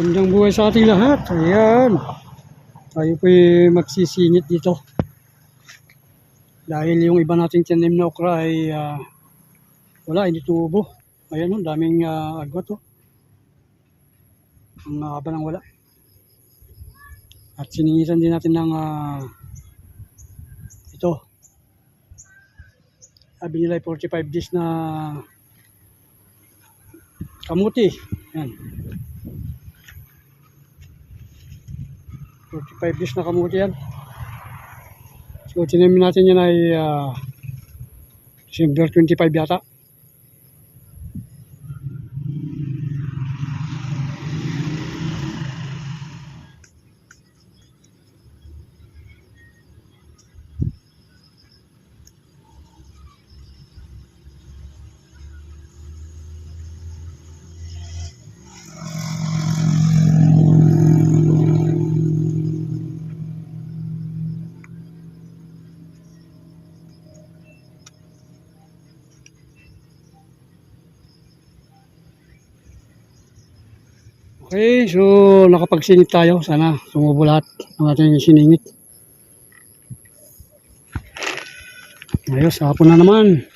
Magandang buhay sa ating lahat. Ayan. Tayo po'y magsisingit dito. Dahil yung iba nating tanim na okra ay wala, hindi tubo. Ayan o, daming agwat o. Ang haba ng wala. At siningitan din natin ng ito. Sabi nila ay 45 days na kamuti. Ayan. 45 days na kamuti yan. So, tinamin natin yan ay December 25 yata. Okay, so nakapagsingit tayo. Sana sumubo lahat ng ating siningit. Ayos, hapon na naman.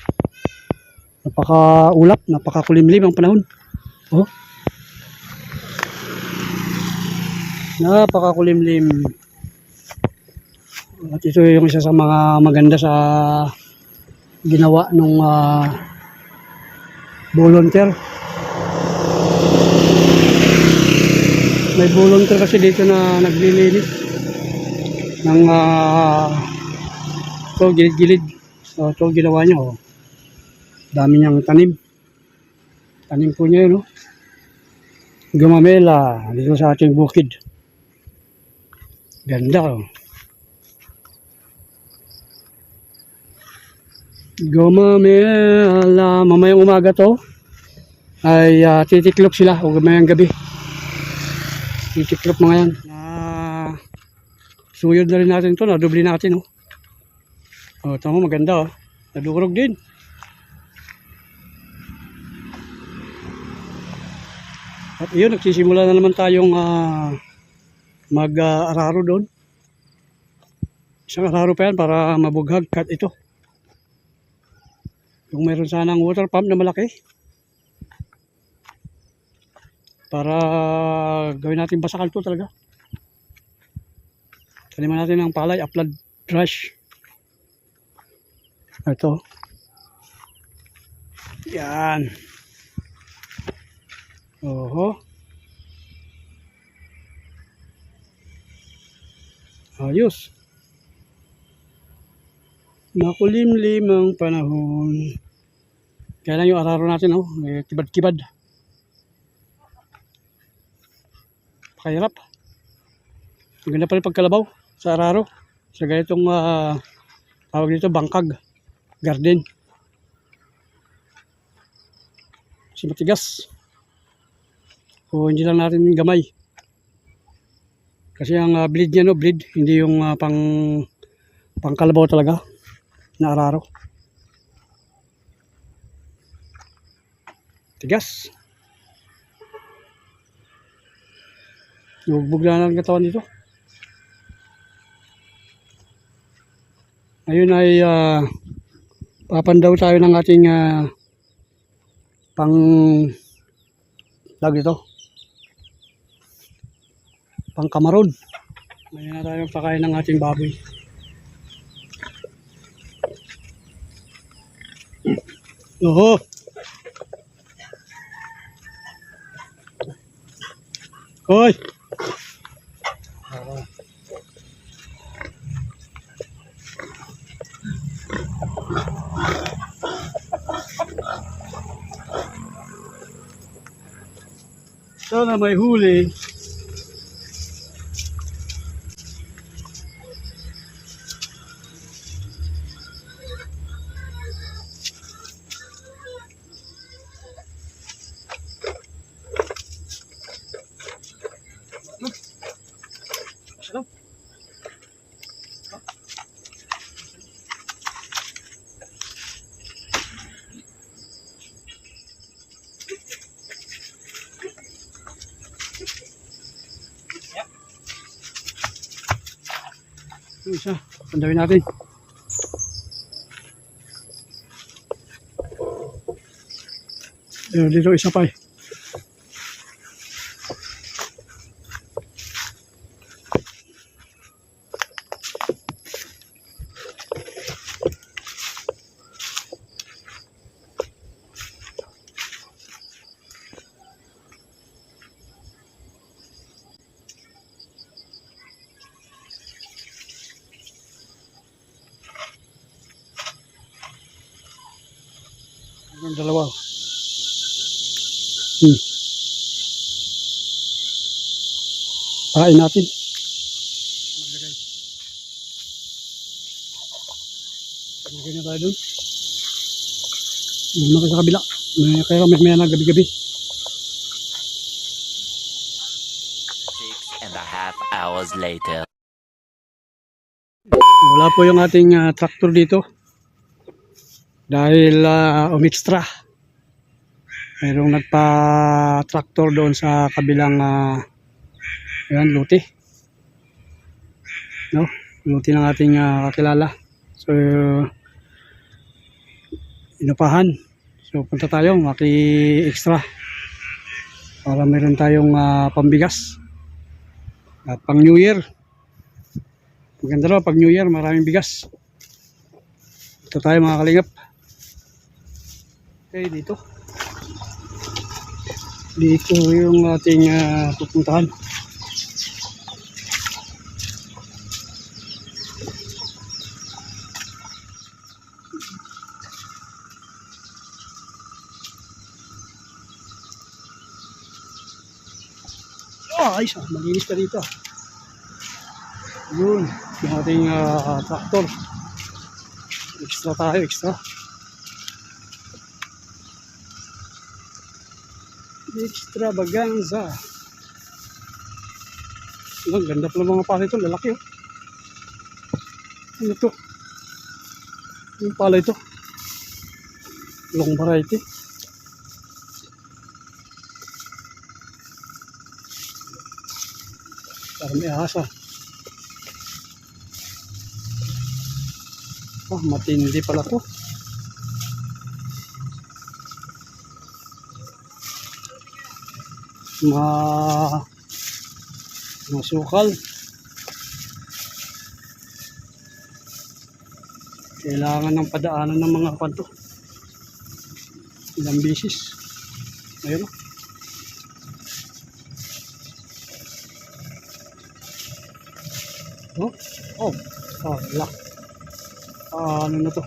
Napaka-ulap, napaka-kulimlim ang panahon. Oh. Napaka-kulimlim. At ito yung isa sa mga maganda sa ginawa nung volunteer. May volunteer kasi dito na naglilinis ng gilid-gilid. So, ito ginawa niya. Oh. Dami niyang tanim. Tanim po niya yun. Oh. Gumamela dito sa ating bukid. Ganda. Oh. Gumamela. Mamayang umaga to ay titiklop sila o mamayang gabi. Titiklop mga yan. Suyod na rin natin ito. Nadubli natin. Oh, tama, maganda. Oh. Nadurog din. At iyon, nagsisimula na naman tayong mag-araro doon. Isang araro pa yan para mabughag. Cut ito. Kung meron sanang water pump na malaki. Para gawin natin basakal to talaga. Taniman natin ng palay, upland brush. Ito. Yan. Oho. Ayos. Makulimlim ang panahon. Kaya lang yung araro natin, oh, may kibad-kibad. Pakahirap. Maganda pa rin pagkalabaw sa araro. Sa ganitong tawag dito, bangkag. Garden. Kasi matigas. O hindi lang natin gamay. Kasi ang blade niya, no, blade, hindi yung pangkalabaw talaga na araro. Tigas. Bugbog na ng katawan dito. Ngayon ay papandaw tayo ng ating pang lag ito. Pang kamaron. Ngayon na tayo pakain ng ating baboy. Oho. Hoy. Sana may huli. Yung isa, pandawin natin. Ayun, dito isa pa eh. Yung dalawa. Pain natin. Maglagay. Maglagay na tayo dun. Muna ka sa kabila. Kaya may na gabi-gabi. 6.5 hours later. Wala po yung ating tractor dito. Dahil umextra. Mayroong nagpa-tractor doon sa kabilang ayan, luti. No? Luti ng ating kakilala. So, inupahan. So, punta tayo, maki-extra. Para meron tayong pambigas. At pang New Year. Maganda raw, pag New Year, maraming bigas. Ito tayo mga kalingap. Okay, dito. Dito yung ating pupuntahan. Ayos, malinis pa dito. Yun, yung ating tractor. Extra tayo, extra. Extravaganza. Ang ganda pala mga pala ito, lalaki oh. Ano ito? Yung pala ito. Long variety. Parang may ahas ah. Oh, matindi pala to. Masukal. Kailangan ng padaanan ng mga kanto. Ilang bisis. Ayun o. Oh, wala. Ano na to?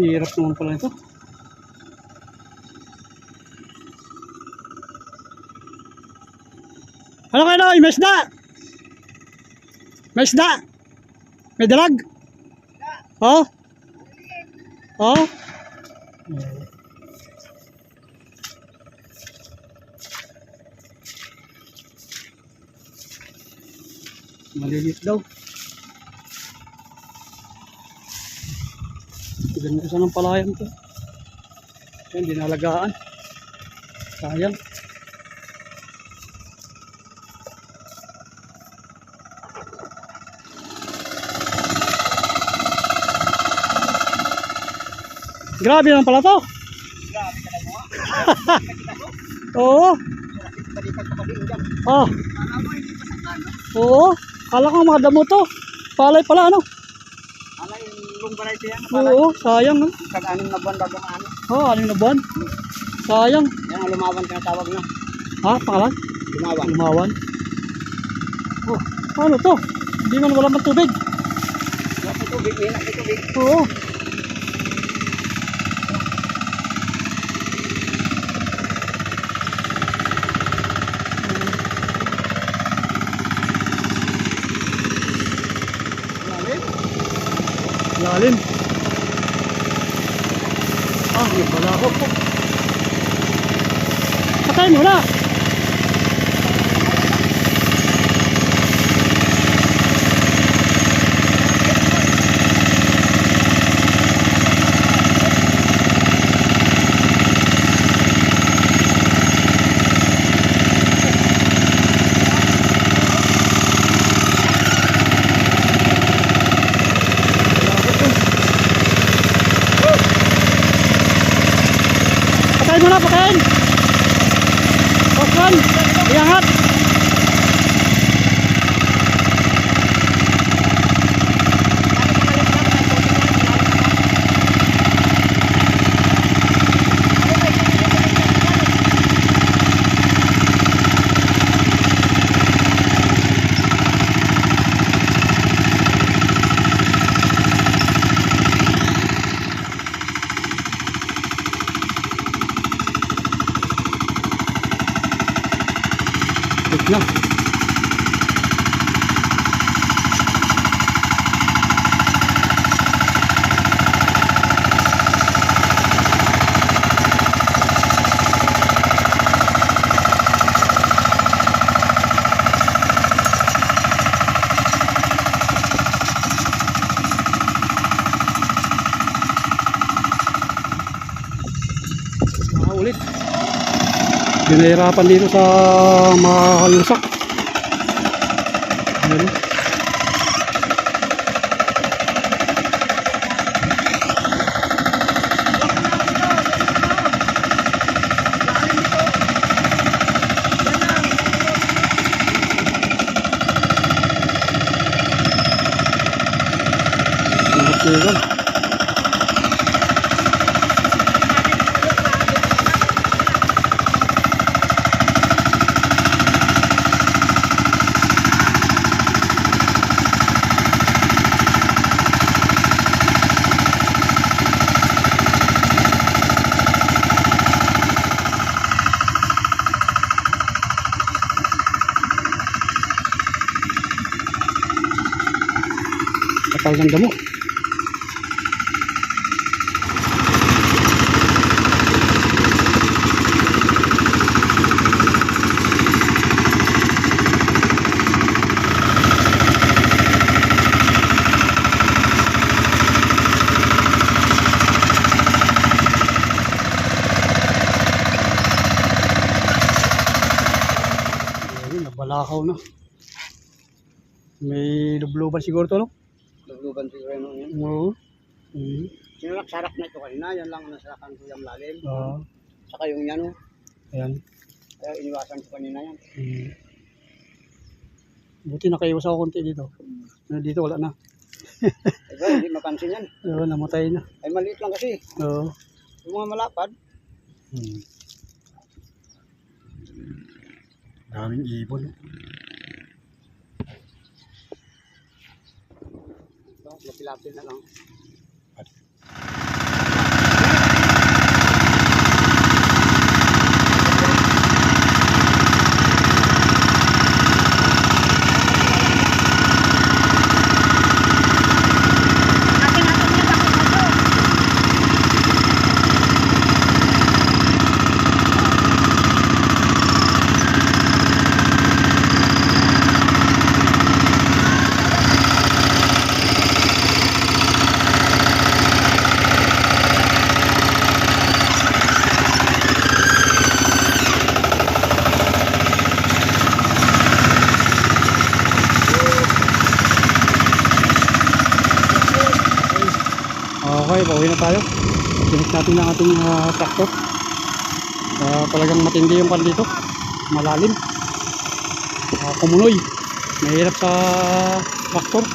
Hirap naman pala ito. Ano kayo na? May isda? May isda? May dalag? Oh? Oh? Malilit daw. Ganda sa ng palayan to. Yan, dinalagaan. Sayang. Grabe lang pala to. Grabe ka na mo. Oo. Ah. Oo. Kala ko mga damo to. Palay pala ano. Alay, long variety yan. Oo, sayang no. Kag-anim na buwan bago ano. Oo, 6 na buwan. Sayang. Yan ang lumawan ka na tawag na. Ha, pangalan? Lumawan. Lumawan. Oh, ano to? Hindi man wala man tubig. Wala sa tubig, may na sa tubig. Oo. Lalim. Ah, may balakot po. Patay mo na. patayin. Osman, iangat. Wait na. Ulit. Pinahirapan dito sa mahalusak. Ayan. Ayan. Kapal ng damo. Ayun, nabalakaw na. May lubluban siguro to, no? Lugluban siguro yun. Oo. Sinalak-sarak na ito kanina. Yan lang ang nasarakan ko yung lalim. Oo. Saka yung yan, oh. Ayan. Kaya iniwasan ko kanina yan. Buti nakaiwas ako konti dito. Dito wala na. Diba, hindi mapansin yan. Oo, namatay na. Ay maliit lang kasi. Oo. Yung mga malapad. Daming ibon. Lapil-lapil na lang. Okay, pauwi na tayo. Finish natin ang ating tractor. Talagang matindi yung pan dito. Malalim. Kumunoy. Mahirap sa tractor.